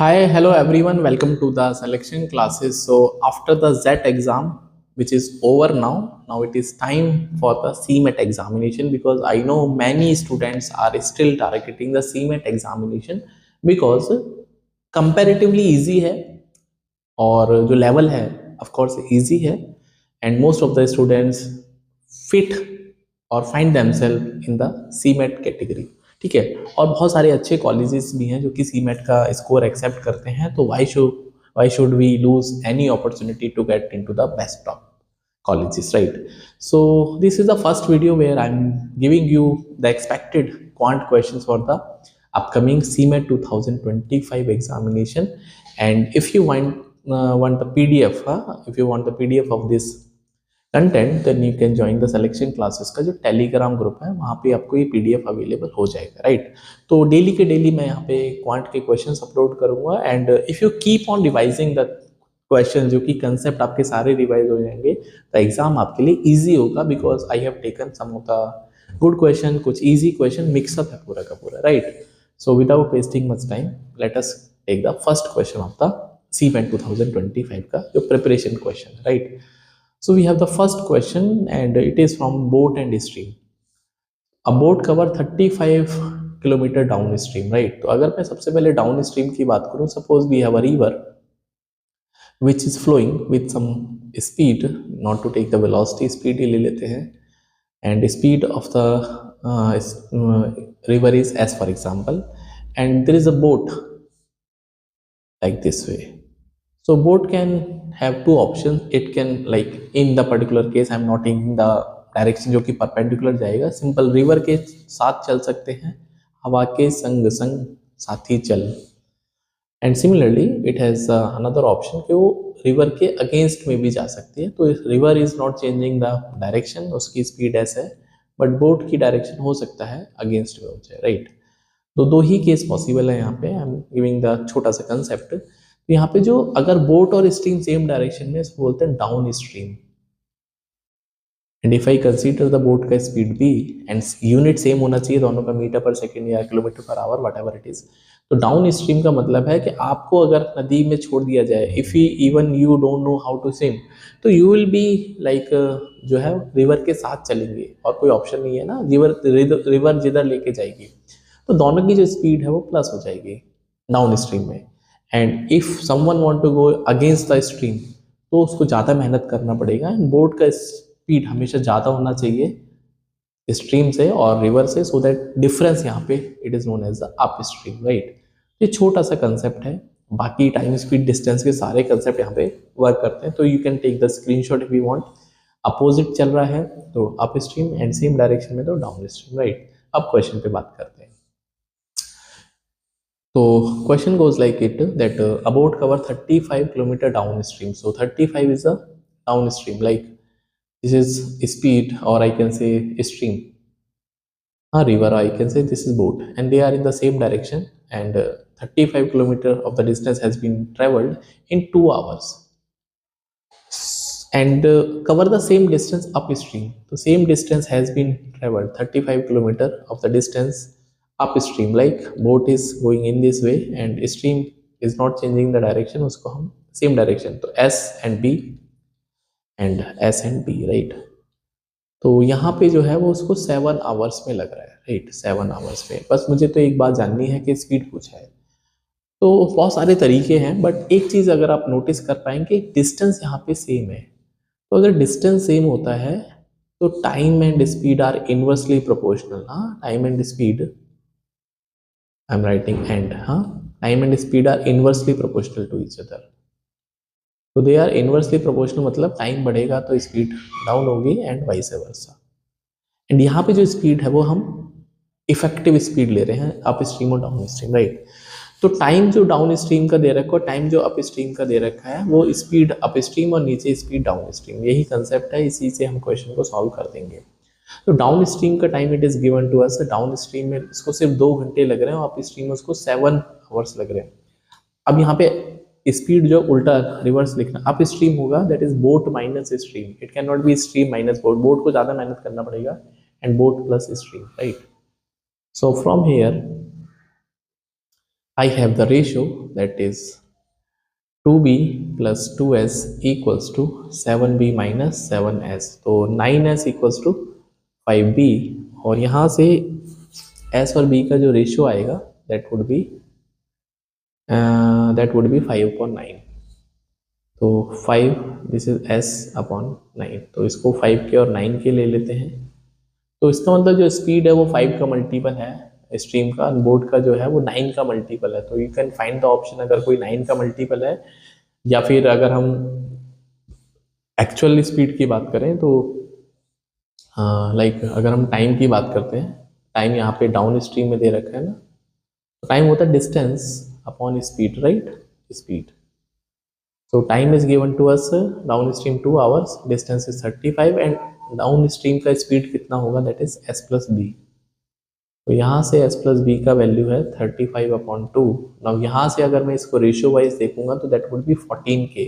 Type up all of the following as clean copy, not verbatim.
Hi, hello everyone. Welcome to the selection classes. So after the ZET exam, which is over now it is time for the CMET examination because I know many students are still targeting the CMET examination because comparatively easy है और जो level है of course easy है and most of the students fit और find themselves in the CMET category. ठीक है, और बहुत सारे अच्छे कॉलेजेस भी हैं जो कि सीमेट का स्कोर एक्सेप्ट करते हैं, तो why should we lose any opportunity to get into the best of colleges, right? So this is the first video where I'm giving you the expected quant questions for the upcoming CMET 2025 examination. And if you want the PDF, if you want the PDF of this content then you can join the selection classes का जो Telegram group है, वहाँ पे आपको ये PDF available हो जाएगा, right? तो डेली के डेली मैं यहाँ पे क्वांट के क्वेश्चंस अपलोड करूँगा and if you keep on revising the question, जो कि कंसेप्ट आपके सारे रिवाइज हो जाएंगे, तो एग्जाम आपके लिए ईजी होगा because I have taken some of the good question, कुछ ईजी क्वेश्चन मिक्सअप है पूरा का पूरा, right? So without wasting much time let us take the first question of the CMET 2025 का जो preparation question, right? So we have the first question and it is from boat and stream. A boat cover 35 kilometre down stream, right? तो अगर मैं सबसे पहले down stream की बात करूं, suppose we have a river which is flowing with some speed, not to take the velocity, speed ही ले लेते हैं, and speed of the river is S for example, and there is a boat like this way. So boat can have two options. It can, like in the particular case I'm not taking the direction जो कि perpendicular जाएगा, simple river के साथ चल सकते हैं, हवा के संग संग साथ ही चल, and similarly it has another option कि वो रिवर के अगेंस्ट में भी जा सकती है। तो river is not changing the direction, उसकी स्पीड ऐसे है, बट बोट की डायरेक्शन हो सकता है अगेंस्ट में हो जाए, राइट? तो दो ही केस पॉसिबल है यहाँ पे। आई एम गिविंग द छोटा सा कंसेप्ट। तो यहाँ पे जो अगर बोट और स्ट्रीम सेम डायरेक्शन में, इसको बोलते हैं down stream. And if I consider the boat का स्पीड भी, एंड यूनिट सेम होना चाहिए दोनों का, मीटर पर सेकेंड या kilometre per hour, what ever it is. तो डाउन स्ट्रीम का मतलब है कि आपको अगर नदी में छोड़ दिया जाए, if you even you don't know how to swim, तो यू विल बी लाइक जो है रिवर के साथ चलेंगे और कोई ऑप्शन नहीं है ना, रिवर जिधर लेके जाएगी, तो दोनों की जो स्पीड है वो प्लस हो जाएगी डाउन स्ट्रीम में। And if someone want to go against the stream, तो उसको ज़्यादा मेहनत करना पड़ेगा, एंड बोट का स्पीड हमेशा ज़्यादा होना चाहिए स्ट्रीम से और रिवर से, सो दैट डिफरेंस यहाँ पे it is known as the upstream, right? ये छोटा सा कंसेप्ट है, बाकी टाइम स्पीड डिस्टेंस के सारे कंसेप्ट यहाँ पे वर्क करते हैं। तो you can take the screenshot if you want. Opposite चल रहा है तो upstream, and same direction में तो डाउन स्ट्रीम, राइट? अब क्वेश्चन पे बात करते हैं। तो question goes like it that a boat cover 35 kilometer downstream. So 35 is a downstream, like this is speed, or I can say stream, a river, I can say this is boat, and they are in the same direction, and 35 kilometer of the distance has been traveled in 2 hours, and cover the same distance upstream. The same distance has been traveled 35 kilometer of the distance upstream, like boat is going in this way and stream is not changing the direction, उसको हम same direction, तो S and B and S and B, right? तो यहाँ पे जो है वो उसको 7 आवर्स में लग रहा है, राइट? 7 आवर्स में। बस मुझे तो एक बात जाननी है कि स्पीड पूछा है, तो बहुत सारे तरीके हैं, बट एक चीज़ अगर आप नोटिस कर पाएंगे, डिस्टेंस यहाँ पे सेम है। तो अगर डिस्टेंस सेम होता है तो time and speed are inversely proportional. हाँ, time and speed, I am writing and, हाँ, time and speed are inversely proportional to each other. तो दे आर इनवर्सली प्रोपोर्शनल, मतलब टाइम बढ़ेगा तो स्पीड डाउन होगी एंड वाइस वर्सा। एंड यहाँ पे जो स्पीड है वो हम इफेक्टिव स्पीड ले रहे हैं अप स्ट्रीम और डाउन स्ट्रीम, राइट? तो टाइम जो डाउन स्ट्रीम का दे रखा है, टाइम जो अप स्ट्रीम का दे रखा है, वो स्पीड अप स्ट्रीम और नीचे स्पीड डाउन स्ट्रीम, यही कंसेप्ट है। इसी से हम क्वेश्चन को सॉल्व कर देंगे। तो डाउन स्ट्रीम का time it is given to us, downstream में इसको सिर्फ 2 घंटे लग रहे हैं, अप स्ट्रीम में उसको 7 आवर्स लग रहे हैं। अब यहाँ पे स्पीड जो उल्टा रिवर्स लिखना, अप स्ट्रीम होगा that is boat minus stream, it can not be stream minus boat, boat को ज़्यादा मेहनत करना पड़ेगा, and boat plus stream, right? So from here I have the ratio that is 2b plus 2s equals to 7b minus 7s, तो 9s equals to 5b, और यहाँ से s और b का जो रेशियो आएगा that would be 5/9, तो 5, this is s upon 9, तो इसको 5 के और 9 के ले लेते हैं। तो इसका मतलब जो स्पीड है वो 5 का मल्टीपल है, स्ट्रीम का, बोर्ड का जो है वो 9 का मल्टीपल है। तो you can find the option अगर कोई 9 का मल्टीपल है, या फिर अगर हम एक्चुअल स्पीड की बात करें तो लाइक अगर हम टाइम की बात करते हैं, टाइम यहाँ पे डाउन स्ट्रीम में दे रखा है ना, तो टाइम होता है distance upon speed, right, speed. So time is given to us downstream 2 hours, distance is 35 and downstream का speed कितना होगा, that is s plus b। तो यहाँ से s plus b का वैल्यू है 35/2। नाउ यहाँ से अगर मैं इसको रेशियो वाइज देखूंगा तो that would be 14k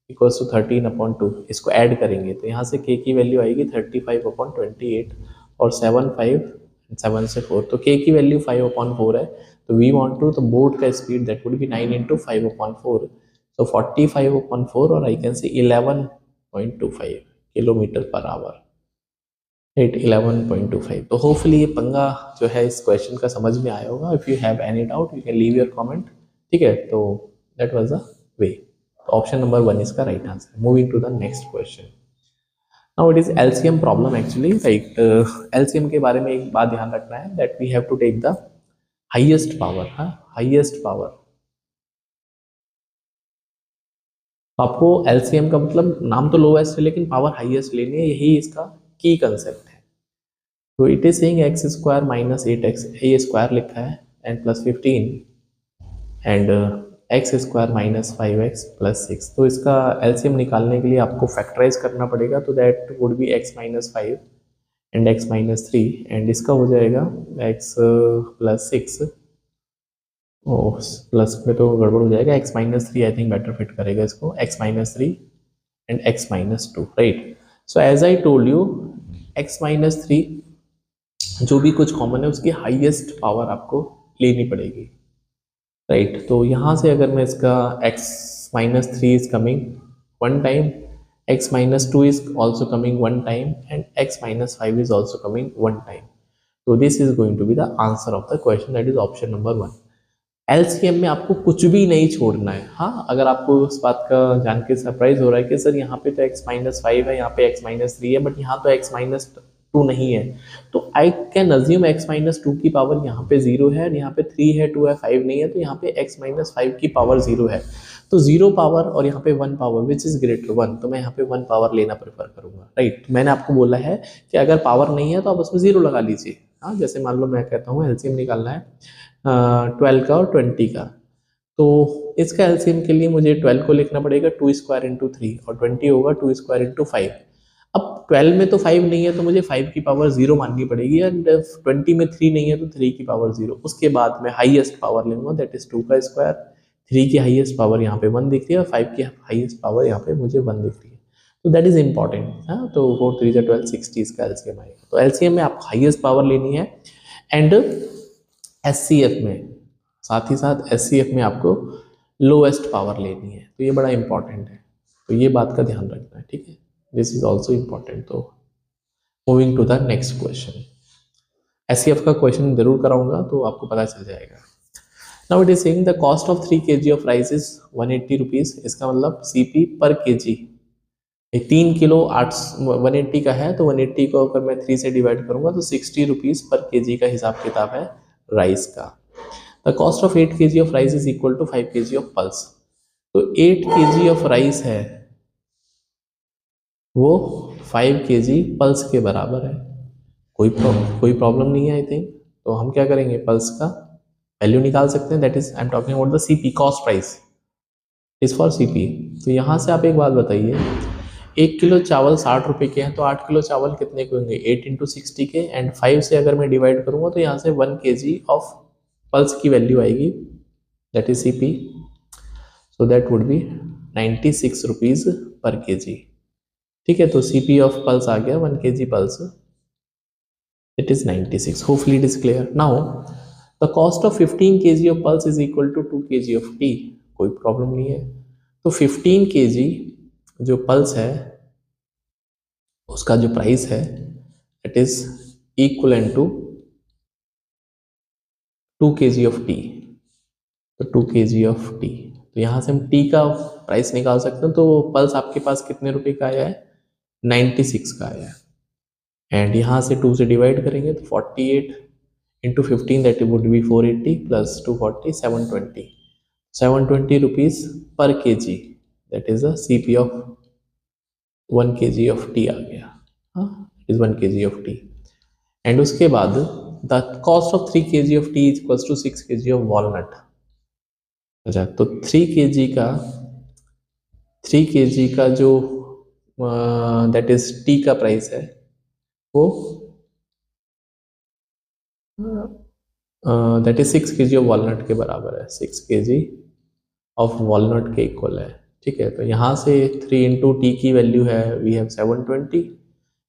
equals to 13/2। इसको ऐड करेंगे तो यहाँ से k की वैल्यू आएगी 35/28 और 7 से 4, तो k की वैल्यू 5/4 है। तो वी वांट टू, तो बोर्ड का speed that would B 9 into 5/4, so 45/4, और I can say 11.25 kilometre per hour, right, 11.25। तो होपफुली ये पंगा जो है इस क्वेश्चन का समझ में आया होगा। If you have any doubt you can leave your comment, ठीक है। तो that was the way, option number 1 इसका right answer. Moving to the next question, now it is LCM problem actually, right. LCM के बारे में एक बात ध्यान रखना है that we have to take the highest power, highest power. आपको एलसीएम का मतलब नाम तो लोएस्ट है लेकिन पावर हाईएस्ट लेनी है, यही इसका की कंसेप्ट है। तो it is saying x square minus 8x, ये स्क्वायर लिखा है, and plus 15 and x square minus 5x plus 6। तो इसका एलसीएम निकालने के लिए आपको फैक्टराइज करना पड़ेगा, तो that would B x minus 5 and x minus 3, and इसका हो जाएगा x प्लस 6, प्लस में तो गड़बड़ हो जाएगा, x minus 3 I think better fit करेगा इसको, x minus 3 and x minus 2, right. So as I told you, x minus 3 जो भी कुछ कॉमन है उसकी हाईएस्ट पावर आपको लेनी पड़ेगी, राइट। तो यहाँ से अगर मैं इसका x minus 3 is coming 1 time, x minus 2 is also coming 1 time, and x minus 5 is also coming 1 time. तो this is going to be the answer of the question, that is option number 1। LCM में आपको कुछ भी नहीं छोड़ना है। हाँ, अगर आपको उस बात का जान के सरप्राइज हो रहा है कि सर यहाँ पे तो x माइनस 5 है, यहाँ पे x माइनस 3 है, बट यहाँ तो x माइनस 2 नहीं है, तो I can assume x minus 2 की पावर यहाँ पे 0 है, और यहाँ पे 3 है, 2 है, 5 नहीं है, तो यहाँ पे x माइनस 5 की पावर 0 है। तो 0 पावर और यहाँ पे 1 पावर विच इज ग्रेटर 1, तो मैं यहाँ पे 1 पावर लेना प्रेफर करूंगा, राइट। मैंने आपको बोला है कि अगर पावर नहीं है तो आप उसमें 0 लगा लीजिए। हाँ, जैसे मान लो मैं कहता हूँ एलसीएम निकालना है 12 का और 20 का, तो इसका एलसीएम के लिए मुझे 12 को लिखना पड़ेगा 2 स्क्वायर इंटू 3, और 20 होगा 2 स्क्वायर इंटू 5। अब 12 में तो 5 नहीं है तो मुझे 5 की पावर 0 माननी पड़ेगी, एंड 20 में 3 नहीं है तो 3 की पावर 0। उसके बाद मैं हाईएस्ट पावर लूंगा, दैट इज 2 का स्क्वायर, 3 की हाईएस्ट पावर यहाँ पे 1 दिख रही है, और 5 की हाईएस्ट पावर यहाँ पे मुझे 1 दिख रही है। तो दैट इज इंपॉर्टेंट। हाँ, तो 4 3 12 60 इसका एलसीएम आएगा। तो एलसीएम में आपको हाईएस्ट पावर लेनी है, एंड एचसीएफ में, साथ ही साथ एचसीएफ में आपको लोएस्ट पावर लेनी है। तो ये बड़ा इंपॉर्टेंट है, तो ये बात का ध्यान रखना है, ठीक है। This is also important. तो moving to the next question, HCF का क्वेश्चन जरूर कराऊंगा तो आपको पता चल जाएगा। Now it is saying the cost of 3 kg of rice is 180 rupees. इसका मतलब सीपी पर केजी 3 किलो 180 का है, तो 180 को अगर मैं 3 से डिवाइड करूंगा तो 60 रुपीज पर केजी का हिसाब किताब है राइस का। The cost of 8 kg of rice is equal to 5 kg of pulse. तो 8 kg ऑफ राइस है वो 5 kg पल्स के बराबर है। कोई प्रॉब्लम नहीं है आई थिंक। तो हम क्या करेंगे, पल्स का वैल्यू निकाल सकते हैं, that is I am talking about the CP, cost price is for CP. तो यहाँ से आप एक बात बताइए, 1 किलो चावल 60 रुपये के हैं, तो 8 किलो चावल कितने के होंगे, 8 इंटू 60 के, एंड 5 से अगर मैं डिवाइड करूंगा तो यहाँ से 1 kg ऑफ पल्स की वैल्यू आएगी, that is CP. So that would B 96 rupees per KG, ठीक है। तो सीपी ऑफ पल्स आ गया 1 kg pulse, it is 96। Hopefully it is clear. Now the cost of 15 kg of pulse is equal to 2 kg of tea, कोई problem नहीं है। तो 15 kg जो pulse है उसका जो प्राइस है it is equal to 2 kg of tea. तो 2 kg ऑफ टी, तो यहाँ से हम टी का प्राइस निकाल सकते हैं। तो पल्स आपके पास कितने रुपए का आया है, 96 का आया है। एंड यहाँ से 2 से डिवाइड करेंगे तो 48 into 15 that would be 480 plus 240 720 rupees पर K G, that is the C P of 1 kg of tea आ गया। हाँ, is 1 kg of tea. And उसके बाद the cost of 3 kg of tea is equal to 6 kg of walnut. अच्छा, तो 3 kg का जो दैट इज टी का प्राइस है वो that is 6 kg of walnut के बराबर है, 6 kg ऑफ वॉलनट के इक्वल है। ठीक है, तो यहाँ से 3 इंटू टी की वैल्यू है वी हैव 720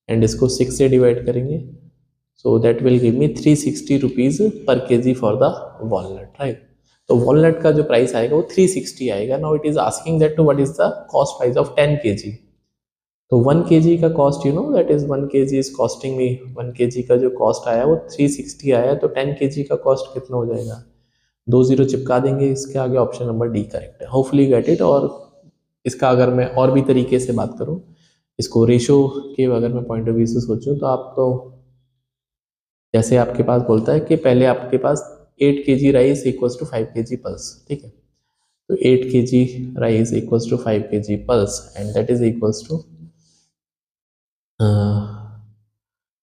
एंड इसको 6 से डिवाइड करेंगे, so that will give me 360 rupees पर K G for the walnut, right. तो वॉलनट का जो प्राइस आएगा वो 360 आएगा। Now it is asking that to what is the cost price of 10 kg। तो 1 kg का cost that is 1 kg is costing me 1 kg का जो कॉस्ट आया वो 360 आया। तो 10 kg का कॉस्ट कितना हो जाएगा, 2 0 चिपका देंगे, इसके आगे ऑप्शन नंबर डी करेक्ट है। Hopefully get it. और इसका अगर मैं और भी तरीके से बात करूं, इसको रेशो के अगर मैं पॉइंट ऑफ व्यू से सोचूं तो आपको जैसे आपके पास बोलता है कि पहले आपके पास 8 kg rice equals to 5 kg pulse, ठीक है। तो 8 kg rice equals to 5 kg pulse and that is equals to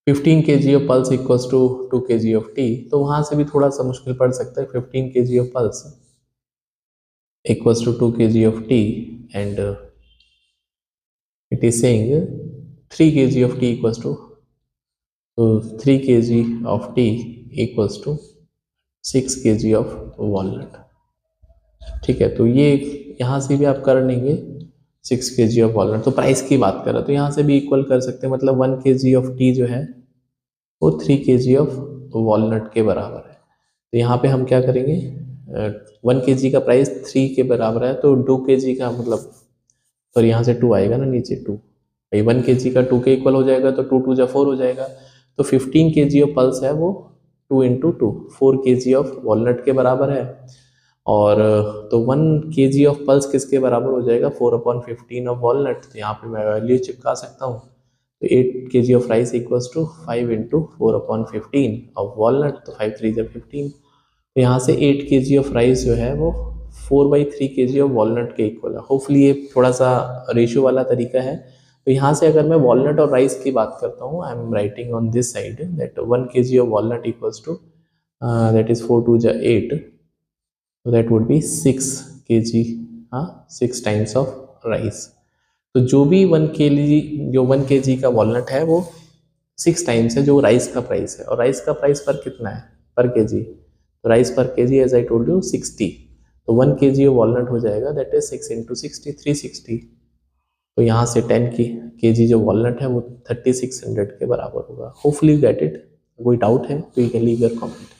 15 kg of pulse equals to 2 kg of tea. तो वहां से भी थोड़ा सा मुश्किल पड़ सकता है। 15 kg of pulse equals to 2 kg of tea and it is saying 3 kg of tea equals to, so 3 kg of tea equals to 6 kg of walnut। ठीक है, तो ये यहाँ से भी आप कर लेंगे 6 kg ऑफ वॉलनट। तो प्राइस की बात करें तो यहाँ से भी इक्वल कर सकते हैं, मतलब 1 kg ऑफ टी जो है वो 3 kg ऑफ वॉलनट के बराबर है। तो यहाँ पे हम क्या करेंगे, 1 kg का प्राइस 3 के बराबर है तो 2 kg का मतलब, और यहाँ से 2 आएगा ना नीचे 2, भाई 1 kg का 2 के इक्वल हो जाएगा तो 2 2 जा 4 हो जाएगा। तो 15 kg ऑफ पल्स है वो 2 इंटू 2 4 kg ऑफ वॉलनट के बराबर है। और तो 1 kg ऑफ पल्स किसके बराबर हो जाएगा, 4/15 ऑफ वॉलनट। तो यहाँ पे मैं वैल्यू चिपका सकता हूँ। तो 8 kg of rice equals to 5 into 4/15 of walnut. तो 5 3 जा 15। तो यहाँ से 8 kg ऑफ राइस जो है वो 4/3 kg ऑफ वॉलनट के इक्वल है। होपफुली ये थोड़ा सा रेशियो वाला तरीका है। तो यहाँ से अगर मैं वॉलनट और राइस की बात करता हूँ, I am writing on this side that 1 kg of walnut equals to that is 4 2 जा 8, so that would be 6 kg, 6 times of rice. तो जो भी 1 kg का वॉलनट है वो 6 टाइम्स है जो राइस का प्राइस है। और राइस का प्राइस पर कितना है, पर केजी। तो rice per KG as I told you 60। तो 1 kg वॉलनट हो जाएगा दैट इज 6 इंटू 60 360। तो यहाँ से 10 kg जो वॉलनट है वो 3600 के बराबर होगा। Hopefully get it. कोई डाउट है तो you can leave your comment.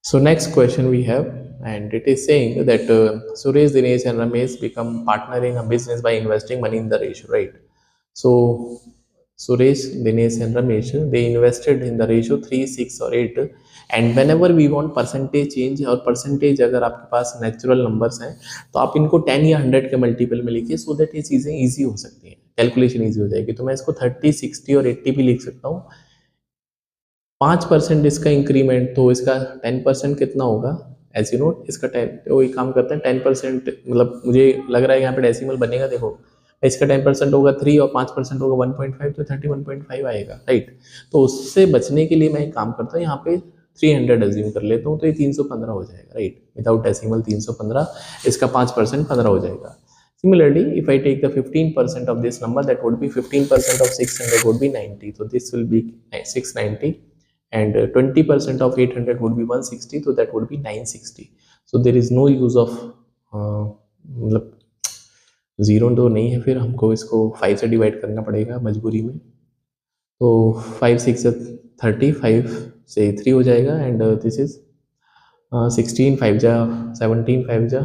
So next question we have, and it is saying that Suresh, Dinesh and Ramesh become partner in a business by investing money in the ratio, right? So Suresh, Dinesh and Ramesh, they invested in the ratio 3, 6 or 8, and whenever we want percentage change और percentage अगर आपके पास natural numbers हैं तो आप इनको 10 या 100 के multiple में लिखिए, सो दैट ये चीज़ें ईजी हो सकती हैं, कैलकुलेशन ईजी हो जाएगी। तो मैं इसको 30, 60 और 80 भी लिख सकता हूँ। 5% इसका इंक्रीमेंट, तो इसका 10% कितना होगा, एज यू नोट इसका 10, तो एक काम करते हैं 10%, मतलब मुझे लग रहा है यहाँ पे डेसिमल बनेगा, देखो इसका 10% होगा 3 और 5% होगा 1.5, तो 31.5 आएगा, राइट। तो उससे बचने के लिए मैं एक काम करता हूँ, यहाँ पे 300 एज्यूम कर लेता हूँ, तो ये 315 हो जाएगा, राइट। विदाउट डेसिमल 315, इसका 5% 15 हो जाएगा। Similarly, if I take the 15% of this number, that would be 15% of 600 would be 90. So this will be 690, and 20% of 800 would be 160. So that would be 960. So there is no use of मतलब zero तो नहीं है, फिर हमको इसको 5 से divide करना पड़ेगा मजबूरी में। तो 5 6 30, 5 से 3 हो जाएगा, एंड दिस इज 16 5 जा 17 5 जा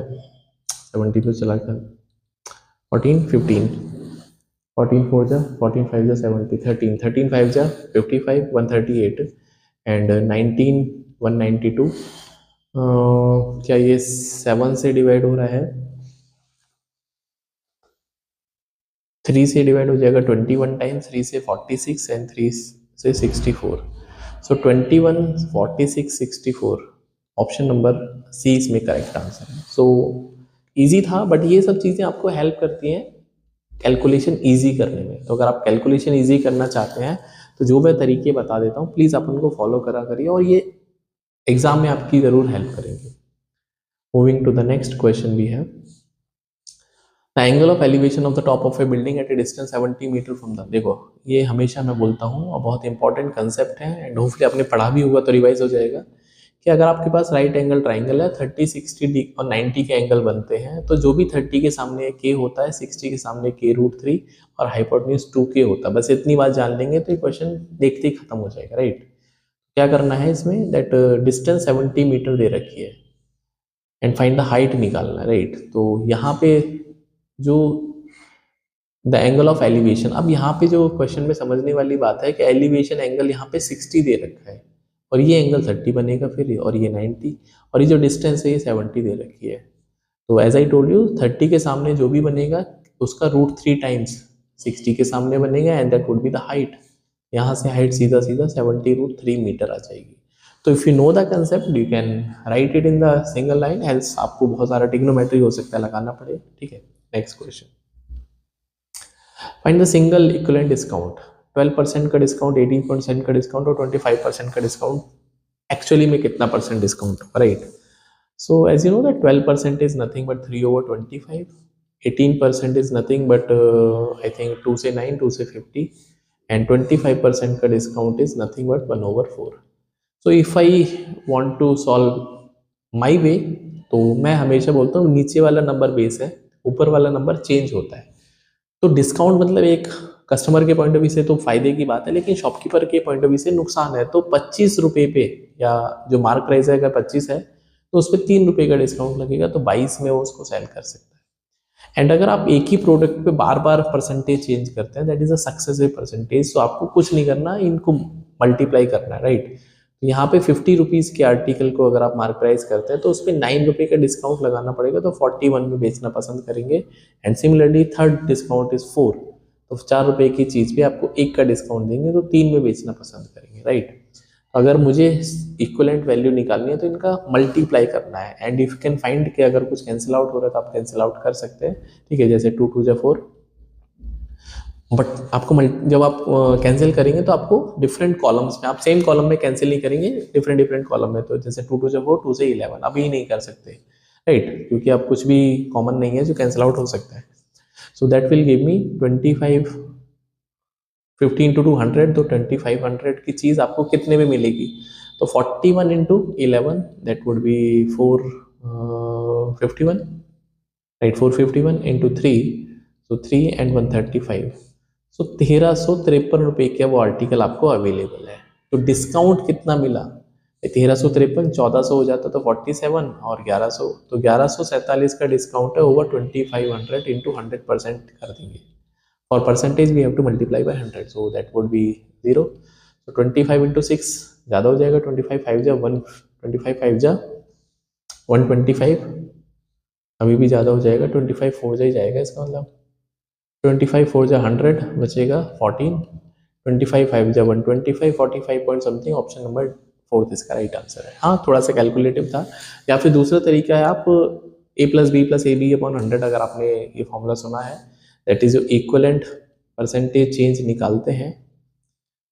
17 तो चला गया, 14 15, 14 4 जा 14 5 जा 70, 13 13 5 जा 55 138 एंड 19 192। क्या ये 7 से डिवाइड हो रहा है? 3 से डिवाइड हो जाएगा 21 टाइम्स, 3 से 46 एंड 3 से 64। सो 21 46 64, ऑप्शन नंबर सी इसमें करेक्ट आंसर है। सो इजी था, बट ये सब चीज़ें आपको हेल्प करती हैं कैलकुलेशन इजी करने में। तो अगर आप कैलकुलेशन इजी करना चाहते हैं तो जो मैं तरीके बता देता हूँ प्लीज़ आप उनको फॉलो करा करिए, और ये एग्जाम में आपकी ज़रूर हेल्प करेंगे। Moving to the next question we have the angle of elevation of the top of a building at a distance 70 metre from the. देखो ये हमेशा मैं बोलता हूँ और बहुत इंपॉर्टेंट कंसेप्ट है, एंड होपफुली आपने पढ़ा भी होगा तो रिवाइज हो जाएगा कि अगर आपके पास राइट एंगल ट्राइंगल है 30 60 और 90 के एंगल बनते हैं, तो जो भी 30 के सामने के होता है 60 के सामने के रूट 3 और हाइपोटेन्यूज 2 के होता है। बस इतनी बात जान लेंगे तो ये क्वेश्चन देखते ही खत्म हो जाएगा, राइट। क्या करना है इसमें, दैट डिस्टेंस 70 मीटर दे रखी है एंड फाइंड द हाइट निकालना है, राइट। तो यहाँ पे जो द एंगल ऑफ एलिवेशन, अब यहाँ पे जो क्वेश्चन में समझने वाली बात है कि एलिवेशन एंगल यहाँ पे 60 दे रखा है और ये एंगल 30 बनेगा फिर, और ये 90, और ये जो डिस्टेंस है ये 70 दे रखी है। तो एज आई टोल्ड यू 30 के सामने जो भी बनेगा उसका रूट 3 टाइम्स 60 के सामने बनेगा and that would be the height. यहाँ से हाइट सीधा सीधा 70 रूट 3 मीटर आ जाएगी। तो if you know the concept you can write it in the single line, helps आपको बहुत सारा ट्रिग्नोमेट्री हो सकता है लगाना पड़े, ठीक है। Next question, find the single equivalent discount. 12% का डिस्काउंट, 18% का डिस्काउंट और 25% का डिस्काउंट, एक्चुअली में कितना percent discount, right. So as you know that 12% is nothing but 3/25, 18% is nothing but I think 2 से 9, 2 से 50 and 25% का discount is nothing but 1/4। So if I want to solve my way, तो मैं हमेशा बोलता हूँ नीचे वाला नंबर बेस है, ऊपर वाला नंबर चेंज होता है। तो डिस्काउंट मतलब एक कस्टमर के पॉइंट ऑफ व्यू से तो फायदे की बात है, लेकिन शॉपकीपर के पॉइंट ऑफ व्यू से नुकसान है। तो 25 रुपये पे, या जो मार्क प्राइस है अगर 25 है तो उस पर 3 रुपये का डिस्काउंट लगेगा, तो 22 में वो उसको सेल कर सकता है। एंड अगर आप एक ही प्रोडक्ट पे बार बार परसेंटेज चेंज करते हैं, that is a successive percentage, तो आपको कुछ नहीं करना, इनको मल्टीप्लाई करना है, राइट। तो यहाँ पे 50 रुपीज़ के आर्टिकल को अगर आप मार्क प्राइस करते हैं तो उस पर 9 रुपये का डिस्काउंट लगाना पड़ेगा, तो 41 में बेचना पसंद करेंगे। And similarly third discount is 4, तो 4 रुपये की चीज़ पे आपको 1 का डिस्काउंट देंगे, तो 3 में बेचना पसंद करेंगे, राइट। अगर मुझे इक्विवेलेंट वैल्यू निकालनी है तो इनका मल्टीप्लाई करना है, एंड इफ कैन फाइंड कि अगर कुछ कैंसिल आउट हो रहा है तो आप कैंसिल आउट कर सकते हैं, ठीक है। जैसे 2 2 जा 4, बट आपको जब आप कैंसिल करेंगे तो आपको डिफरेंट कॉलम्स में, आप सेम कॉलम में कैंसिल नहीं करेंगे, डिफरेंट डिफरेंट कॉलम में। तो जैसे 2 2 जा 4, 2 से 11 अभी नहीं कर सकते, राइट, क्योंकि आप कुछ भी कॉमन नहीं है जो कैंसिल आउट हो सकता है। सो that will give me 25, 15 to 100, तो 2500 की चीज़ आपको कितने में मिलेगी, तो 41 into 11 that would B 451, right, 451 into 3, तो 3 एंड 135, सो 1353 रुपये का वो आर्टिकल आपको अवेलेबल है। तो डिस्काउंट कितना मिला, 1353, 1400 हो जाता तो 47 और 1100, तो 1147 का डिस्काउंट है ओवर 2500 इंटू 100% कर देंगे। For percentage we have to multiply by 100, so that would be 0. So 25 into 6 ज़्यादा हो जाएगा, 25 5 जा 1, 25 5 जा 125, अभी भी ज़्यादा हो जाएगा, 25 4 जा ही जाएगा इसका मतलब, 25 4 जा 100 बचेगा 14, 25 5 जा 125, 45 पॉइंट समथिंग, ऑप्शन नंबर 4 इसका राइट आंसर है। हाँ थोड़ा सा कैलकुलेटिव था, या फिर दूसरा तरीका है आप a + b + ab अपॉन 100, अगर आपने ये फॉर्मूला सुना है, दैट इज जो इक्वलेंट परसेंटेज चेंज निकालते हैं,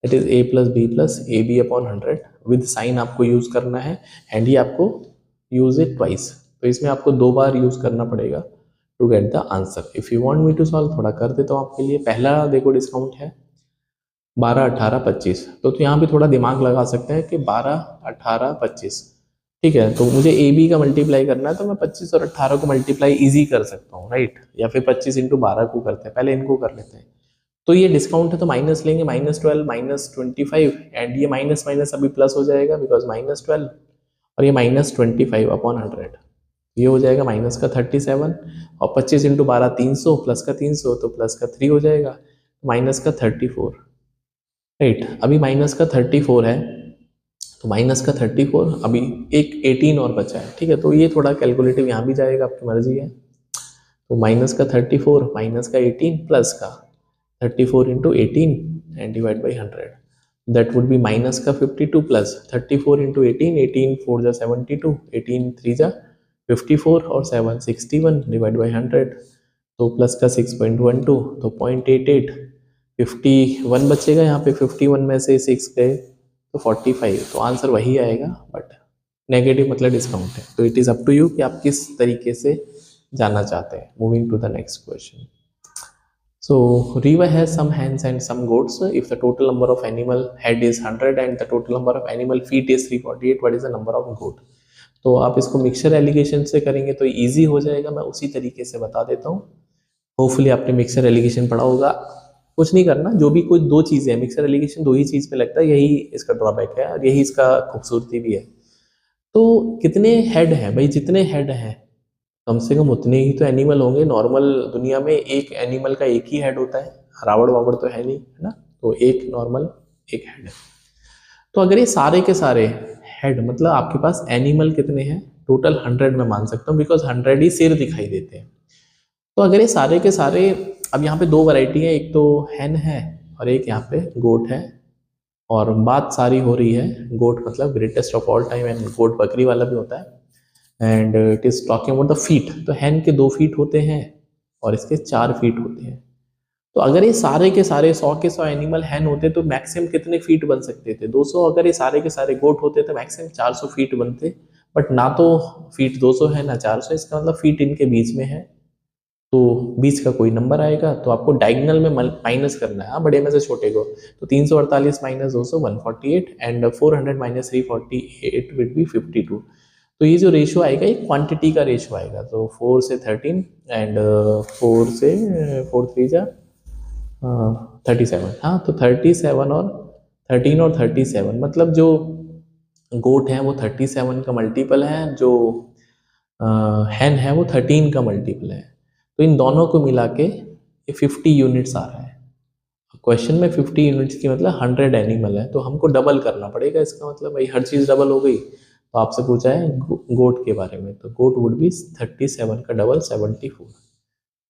that is a + b + ab upon 100 with sign आपको यूज करना है, एंड ये आपको यूज इट ट्वाइस, तो इसमें आपको 2 बार यूज करना पड़ेगा to get the answer. If you want me to solve, थोड़ा कर देता हूँ आपके लिए। पहला देखो डिस्काउंट है 12 18 25, तो यहाँ पे थोड़ा दिमाग लगा सकते हैं कि 12 18 25, ठीक है। तो मुझे ए बी का मल्टीप्लाई करना है, तो मैं 25 और 18 को मल्टीप्लाई इजी कर सकता हूँ, राइट, या फिर 25 इंटू 12 को करते हैं, पहले इनको कर लेते हैं। तो ये डिस्काउंट है तो माइनस लेंगे, -12 -25, एंड ये माइनस माइनस अभी प्लस हो जाएगा बिकॉज -12, और ये -25/100, ये हो जाएगा माइनस का 37, और 25 इंटू 12 300, प्लस का 300 तो प्लस का 3 हो जाएगा, माइनस का 34, राइट। अभी माइनस का 34 है, तो माइनस का 34, अभी एक 18 और बचा है, ठीक है। तो ये थोड़ा कैलकुलेटिव यहाँ भी जाएगा, आपकी मर्जी है। तो माइनस का 34 माइनस का 18 प्लस का 34 into 18 and divide by 100, that would B minus का 52 प्लस 34 इंटू 18, 18 4 जा 72, 18 3 जा 54 और 7 61 डिवाइड बाई 100, तो प्लस का 6.12 तो 0.88, 51 बचेगा यहाँ पे, 51 में से 6 गए तो 45, तो आंसर वही आएगा, बट नेगेटिव मतलब डिस्काउंट है। तो it is up to you कि आप किस तरीके से जाना चाहते हैं। Moving to the next question. So Riva has some hens and some goats. If the total number of animal head is 100 and the total number of animal feet is 348, what is the number of goat? तो आप इसको mixture allegation से करेंगे तो easy हो जाएगा, मैं उसी तरीके से बता देता हूँ। होपफुली आपने मिक्सचर एलिगेशन पढ़ा होगा। कुछ नहीं करना, जो भी कोई दो चीज़ें हैं, मिक्सचर एलिगेशन दो ही चीज़ पे लगता है, यही इसका ड्रॉबैक है और यही इसका खूबसूरती भी है। तो कितने हेड हैं भाई, जितने हेड हैं कम से कम उतने ही तो एनिमल होंगे। नॉर्मल दुनिया में एक एनिमल का एक ही हेड होता है, रावण वावड़ तो है नहीं, है ना। तो एक नॉर्मल एक हेड है। तो अगर ये सारे के सारे हेड, मतलब आपके पास एनिमल कितने हैं टोटल 100 में मान सकता हूँ, बिकॉज 100 ही सिर दिखाई देते हैं। तो अगर ये सारे के सारे, अब यहाँ पे दो वैरायटी है, एक तो हैन है और एक यहाँ पे गोट है, और बात सारी हो रही है गोट मतलब greatest of all time, and GOAT बकरी वाला भी होता है, and it is talking about the feat. तो हैन के 2 फीट होते हैं और इसके 4 फीट होते हैं। तो अगर ये सारे के सारे 100 के 100 एनिमल हैन होते तो मैक्सिमम कितने फीट बन सकते थे? 200। अगर ये सारे के सारे गोट होते तो मैक्सिमम 400 फीट बनते, बट ना तो फीट 200 है ना 400, इसका मतलब फीट इनके बीच में है, तो बीच का कोई नंबर आएगा। तो आपको डायगोनल में माइनस करना है, बड़े में से छोटे को। तो 348 minus 200 148, and 400 minus 348 will be 52। तो ये जो रेशियो आएगा ये क्वांटिटी का रेशियो आएगा। तो 4 से 13 एंड 4 से 4 3 जा 37, हाँ। तो 37 और 13 और 37, मतलब जो गोट है वो 37 का मल्टीपल है, जो हैन है वो 13 का मल्टीपल है। तो इन दोनों को मिला के ये 50 यूनिट्स आ रहा है। क्वेश्चन में 50 यूनिट्स की मतलब 100 एनिमल है, तो हमको डबल करना पड़ेगा। इसका मतलब भाई हर चीज़ डबल हो गई। तो आपसे पूछा है गोट के बारे में, तो गोट वुड बी 37 का डबल 74।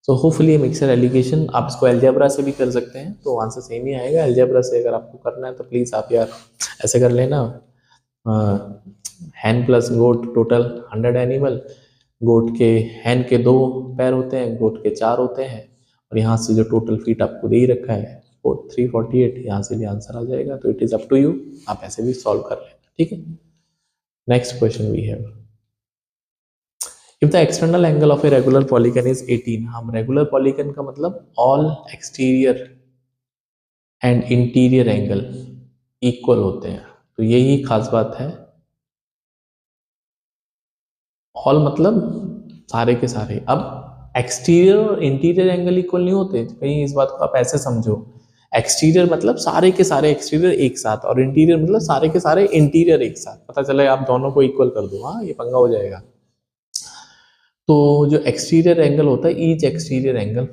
सो होपफुली ये मिक्सर एलिगेशन आप इसको अलजेब्रा से भी कर सकते हैं, तो आंसर सेम ही आएगा। अलजेब्रा से अगर आपको करना है तो प्लीज़ आप यार ऐसे कर लेना, हैन प्लस गोट टोटल 100 एनिमल, गोट के हैन के 2 पैर होते हैं, गोट के 4 होते हैं, और यहाँ से जो टोटल फीट आपको दे ही रखा है 348, यहाँ से भी आंसर आ जाएगा। तो it is up to you, आप ऐसे भी सॉल्व कर लेना, ठीक है। Next question we have, if the external angle of a regular polygon is 18। हम रेगुलर पॉलीगन का मतलब all exterior and interior angle equal होते हैं, तो यही खास बात है। ऑल मतलब सारे के सारे। अब एक्सटीरियर और इंटीरियर एंगल इक्वल नहीं होते, कहीं इस बात को आप ऐसे समझो। एक्सटीरियर मतलब सारे के सारे एक्सटीरियर एक साथ, और इंटीरियर मतलब सारे के सारे इंटीरियर एक साथ। पता चले आप दोनों को इक्वल कर दो, हाँ, ये पंगा हो जाएगा। तो जो एक्सटीरियर एंगल होता है, each exterior angle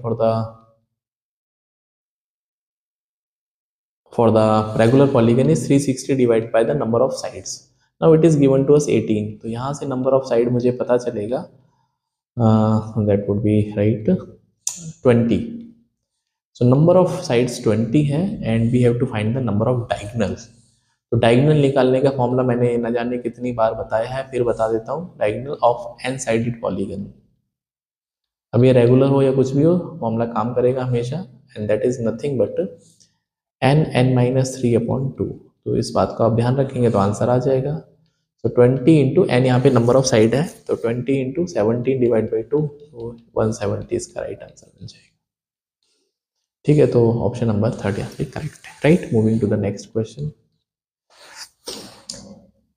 for the regular polygon is 360 divided by the number of sides. Now it is given to us 18, तो यहाँ से number of side मुझे पता चलेगा, that would be right 20. So number of sides 20 है, and we have to find the number of diagonals. तो diagonal निकालने का फॉर्मूला मैंने न जाने कितनी बार बताया है, फिर बता देता हूँ। Diagonal of N sided polygon, अब ये रेगुलर हो या कुछ भी हो, फॉर्मूला काम करेगा हमेशा, and that is nothing but n(n-3/2). तो इस बात को आप ध्यान रखेंगे तो आंसर आ जाएगा। तो 20 इंटू एन, यहाँ पे नंबर ऑफ साइड है, तो 20 इंटू 17 डिवाइड बाई 2, तो 170 इसका राइट आंसर बन जाएगा, ठीक है। तो ऑप्शन नंबर 3 यहाँ पे करेक्ट है, right. Moving to the next question.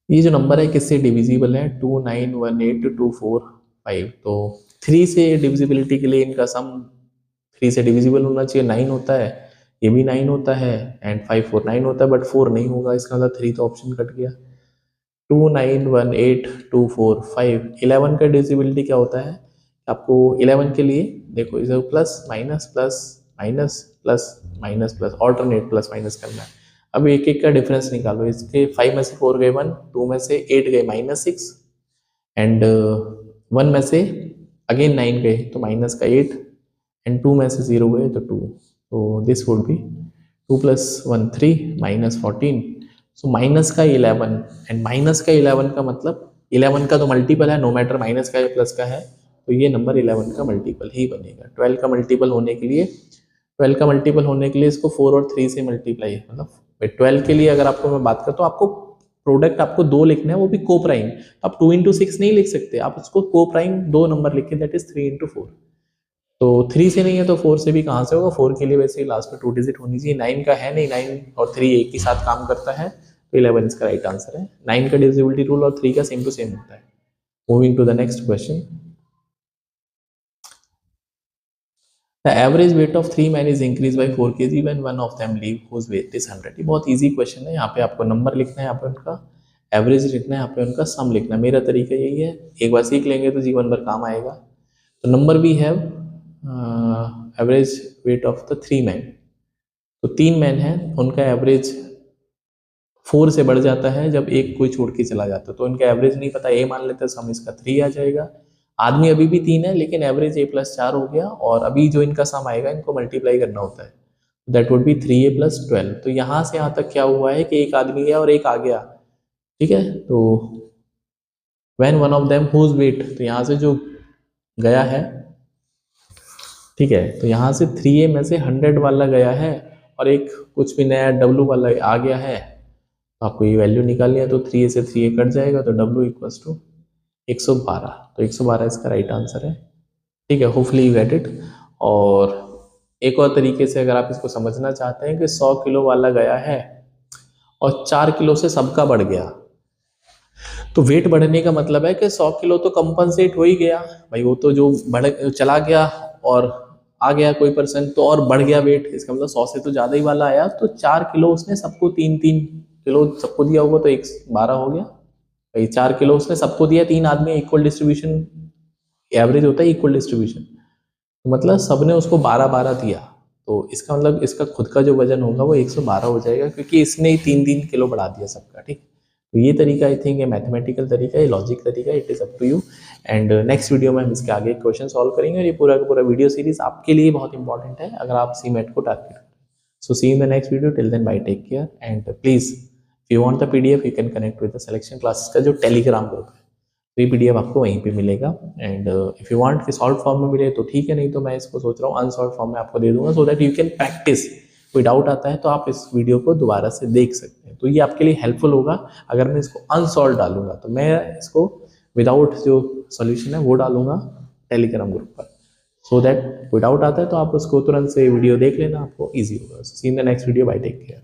ये जो नंबर है किससे डिविजिबल है? 2 9 1 8 2 4 5। तो 3 से डिविजिबिलिटी के लिए इनका सम 3 से डिविजिबल होना चाहिए, 9 होता है, ये भी 9 होता है, एंड 5 4 9 होता है, बट 4 नहीं होगा, इसका मतलब 3 तो ऑप्शन कट गया। 291824 11 का डिविजिबिलिटी क्या होता है आपको 11 के लिए देखो इसे plus minus plus minus plus minus plus alternate plus minus करना है। अब एक एक का डिफरेंस निकालो, इसके 5 में से 4 गए 1, 2 में से 8 गए -6 एंड 1 में से अगेन 9 गए तो माइनस का 8 एंड 2 में से 0 गए तो 2, तो this would be 2 + 1 3 -14। So minus का 11 एंड माइनस का 11 का मतलब 11 का तो मल्टीपल है नो मैटर माइनस का या प्लस का है, तो ये नंबर 11 का मल्टीपल ही बनेगा। 12 का मल्टीपल होने के लिए 12 का मल्टीपल होने के लिए इसको 4 और 3 से मल्टीप्लाई मतलब 12 के लिए अगर आपको मैं बात करता तो आपको प्रोडक्ट आपको 2 लिखना है वो भी को प्राइम। आप 2 × 6 नहीं लिख सकते, आप उसको को प्राइम 2 नंबर लिखे दैट इज 3 × 4। तो 3 से नहीं है तो 4 से भी कहाँ से होगा, 4 के लिए वैसे ही लास्ट में 2 डिजिट होनी चाहिए। 9 का है नहीं, 9 और 3 एक ही साथ काम करता है तो 11 इसका राइट आंसर है। 9 का डिविजिबिलिटी रूल और 3 का सेम टू सेम होता है। Moving to the next question, the average weight of 3 men is increased by 4 kg when one of them leave whose weight is 100। ये बहुत इजी क्वेश्चन है। यहाँ पे आपको नंबर लिखना है, यहाँ पे उनका एवरेज लिखना है, यहाँ पे उनका सम लिखना है। मेरा तरीका यही है, एक बार सीख लेंगे तो जीवन भर काम आएगा। तो number we have average weight of the 3 men, तो 3 मैन हैं उनका एवरेज 4 से बढ़ जाता है जब एक कोई छोड़ के चला जाता है, तो इनका एवरेज नहीं पता, ए मान लेते हैं, सम इसका 3 आ जाएगा। आदमी अभी भी 3 है लेकिन एवरेज a + 4 हो गया और अभी जो इनका सम आएगा इनको मल्टीप्लाई करना होता है, दैट वुड बी 3a + 12। तो यहाँ से यहाँ तक क्या हुआ है कि एक आदमी गया और एक आ गया, ठीक है। तो when one of them whose weight, तो यहाँ से जो गया है, ठीक है, तो यहाँ से 3a में से 100 वाला गया है और एक कुछ भी नया W वाला आ गया है, तो आपको ये वैल्यू निकालनी है। तो 3a से 3a कट जाएगा तो W = 112, तो 112 इसका राइट आंसर है, ठीक है। Hopefully you get it. और एक और तरीके से अगर आप इसको समझना चाहते हैं कि 100 किलो वाला गया है और 4 किलो से सबका बढ़ गया, तो वेट बढ़ने का मतलब है कि 100 किलो तो कंपनसेट हो ही गया भाई, वो तो जो बढ़ चला गया और आ गया कोई पर्सन तो और बढ़ गया वेट, इसका मतलब 100 से तो ज़्यादा ही वाला आया, तो 4 किलो उसने सबको 3-3 किलो सबको दिया होगा तो 112 हो गया भाई। 4 किलो उसने सबको दिया, 3 आदमी इक्वल डिस्ट्रीब्यूशन, एवरेज होता है इक्वल डिस्ट्रीब्यूशन, तो मतलब सबने उसको 12-12 दिया, तो इसका मतलब इसका खुद का जो वजन होगा वो 112 हो जाएगा क्योंकि इसने 3-3 किलो बढ़ा दिया सबका, ठीक। तो ये तरीका आई थिंक है मैथमेटिकल तरीका है, लॉजिक तरीका, it is up to you. And next video में हम इसके आगे क्वेश्चन सॉल्व करेंगे और ये पूरा का पूरा वीडियो सीरीज आपके लिए बहुत इंपॉर्टेंट है अगर आप CMAT को टारगेट करें। So see in the next video, till then bye, take care and please if you want the PDF you can connect with the selection classes का जो टेलीग्राम ग्रुप है, तो ये PDF आपको वहीं पे मिलेगा। एंड इफ यू वांट कि सॉल्व फॉर्म में मिले तो ठीक है, नहीं तो मैं इसको सोच रहा हूँ अनसॉल्व फॉर्म में आपको दे दूंगा so that you can practice. कोई डाउट आता है तो आप इस वीडियो को दोबारा से देख सकते हैं, तो ये आपके लिए हेल्पफुल होगा। अगर मैं इसको अनसॉल्व डालूंगा तो मैं इसको विदाउट जो सॉल्यूशन है वो डालूंगा टेलीग्राम ग्रुप पर, सो दैट कोई डाउट आता है तो आप उसको तुरंत से वीडियो देख लेना, आपको ईजी होगा। See in the next video, bye, take care.